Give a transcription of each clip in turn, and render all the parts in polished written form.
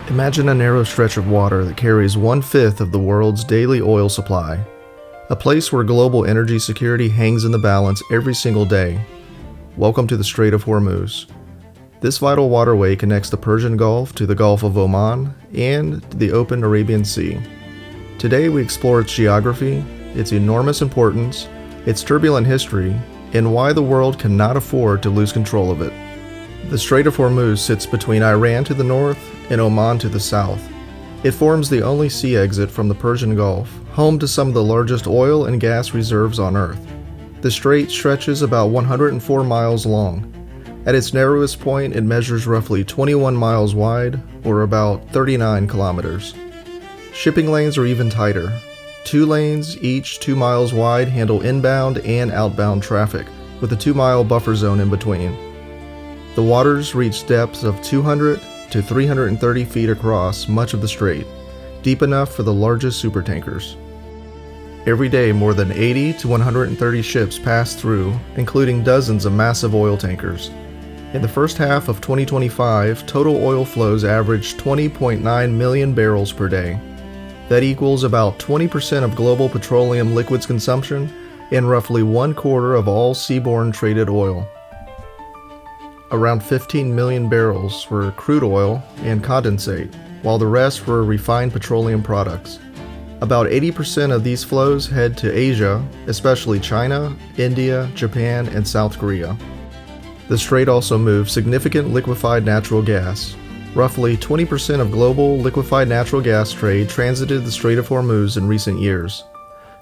Imagine a narrow stretch of water that carries 1/5 of the world's daily oil supply. A place where global energy security hangs in the balance every single day. Welcome to the Strait of Hormuz. This vital waterway connects the Persian Gulf to the Gulf of Oman and to the open Arabian Sea. Today we explore its geography, its enormous importance, its turbulent history, and why the world cannot afford to lose control of it. The Strait of Hormuz sits between Iran to the north and Oman to the south. It forms the only sea exit from the Persian Gulf, home to some of the largest oil and gas reserves on Earth. The strait stretches about 104 miles long. At its narrowest point, it measures roughly 21 miles wide, or about 39 kilometers. Shipping lanes are even tighter. 2 lanes, each 2 miles wide, handle inbound and outbound traffic, with a 2-mile buffer zone in between. The waters reach depths of 200 to 330 feet across much of the strait, deep enough for the largest supertankers. Every day, more than 80 to 130 ships pass through, including dozens of massive oil tankers. In the first half of 2025, total oil flows averaged 20.9 million barrels per day. That equals about 20% of global petroleum liquids consumption and roughly 1/4 of all seaborne traded oil. Around 15 million barrels were crude oil and condensate, while the rest were refined petroleum products. About 80% of these flows head to Asia, especially China, India, Japan, and South Korea. The strait also moves significant liquefied natural gas. Roughly 20% of global liquefied natural gas trade transited the Strait of Hormuz in recent years.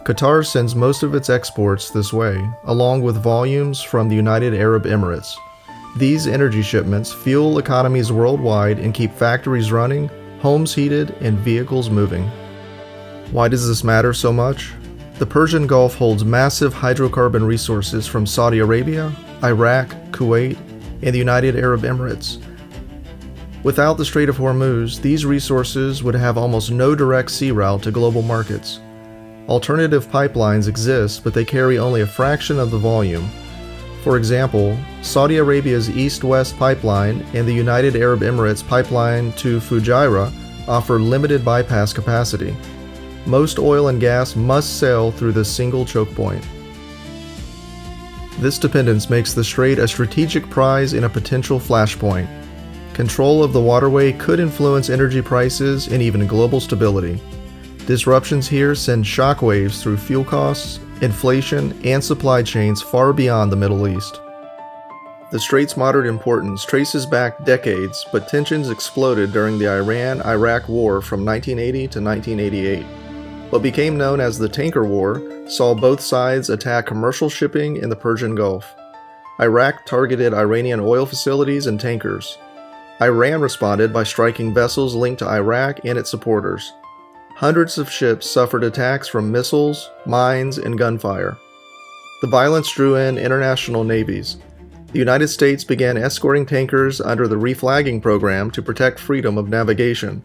Qatar sends most of its exports this way, along with volumes from the United Arab Emirates. These energy shipments fuel economies worldwide and keep factories running, homes heated, and vehicles moving. Why does this matter so much? The Persian Gulf holds massive hydrocarbon resources from Saudi Arabia, Iraq, Kuwait, and the United Arab Emirates. Without the Strait of Hormuz, these resources would have almost no direct sea route to global markets. Alternative pipelines exist, but they carry only a fraction of the volume. For example, Saudi Arabia's East-West pipeline and the United Arab Emirates pipeline to Fujairah offer limited bypass capacity. Most oil and gas must sail through this single choke point. This dependence makes the strait a strategic prize and a potential flashpoint. Control of the waterway could influence energy prices and even global stability. Disruptions here send shockwaves through fuel costs, inflation, and supply chains far beyond the Middle East. The strait's modern importance traces back decades, but tensions exploded during the Iran-Iraq War from 1980 to 1988. What became known as the Tanker War saw both sides attack commercial shipping in the Persian Gulf. Iraq targeted Iranian oil facilities and tankers. Iran responded by striking vessels linked to Iraq and its supporters. Hundreds of ships suffered attacks from missiles, mines, and gunfire. The violence drew in international navies. The United States began escorting tankers under the reflagging program to protect freedom of navigation.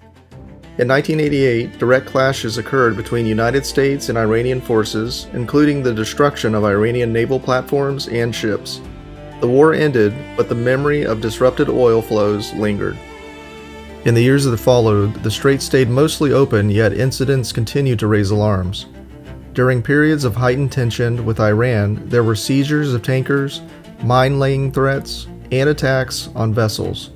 In 1988, direct clashes occurred between United States and Iranian forces, including the destruction of Iranian naval platforms and ships. The war ended, but the memory of disrupted oil flows lingered. In the years that followed, the strait stayed mostly open, yet incidents continued to raise alarms. During periods of heightened tension with Iran, there were seizures of tankers, mine-laying threats, and attacks on vessels.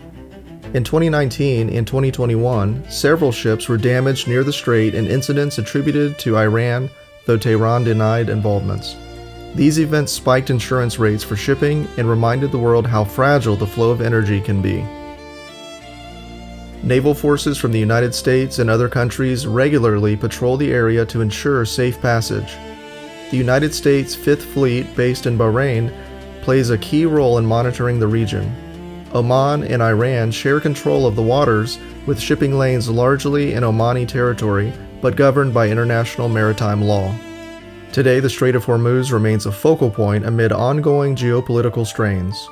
In 2019 and 2021, several ships were damaged near the strait in incidents attributed to Iran, though Tehran denied involvements. These events spiked insurance rates for shipping and reminded the world how fragile the flow of energy can be. Naval forces from the United States and other countries regularly patrol the area to ensure safe passage. The United States Fifth Fleet, based in Bahrain, plays a key role in monitoring the region. Oman and Iran share control of the waters, with shipping lanes largely in Omani territory, but governed by international maritime law. Today, the Strait of Hormuz remains a focal point amid ongoing geopolitical strains.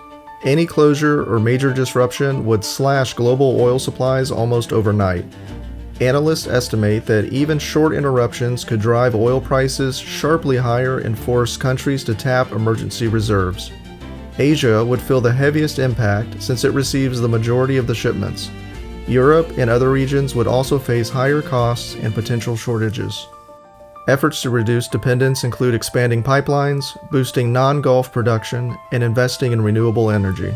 Any closure or major disruption would slash global oil supplies almost overnight. Analysts estimate that even short interruptions could drive oil prices sharply higher and force countries to tap emergency reserves. Asia would feel the heaviest impact since it receives the majority of the shipments. Europe and other regions would also face higher costs and potential shortages. Efforts to reduce dependence include expanding pipelines, boosting non-Gulf production, and investing in renewable energy.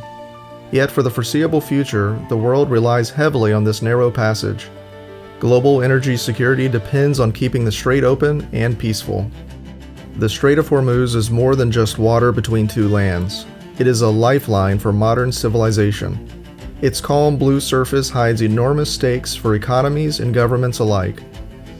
Yet for the foreseeable future, the world relies heavily on this narrow passage. Global energy security depends on keeping the strait open and peaceful. The Strait of Hormuz is more than just water between two lands. It is a lifeline for modern civilization. Its calm blue surface hides enormous stakes for economies and governments alike.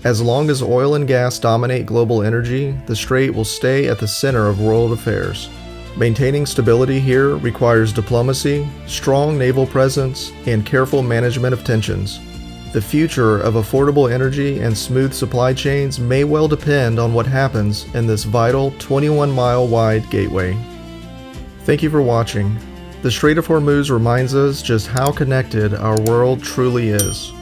As long as oil and gas dominate global energy, the strait will stay at the center of world affairs. Maintaining stability here requires diplomacy, strong naval presence, and careful management of tensions. The future of affordable energy and smooth supply chains may well depend on what happens in this vital 21-mile wide gateway. Thank you for watching. The Strait of Hormuz reminds us just how connected our world truly is.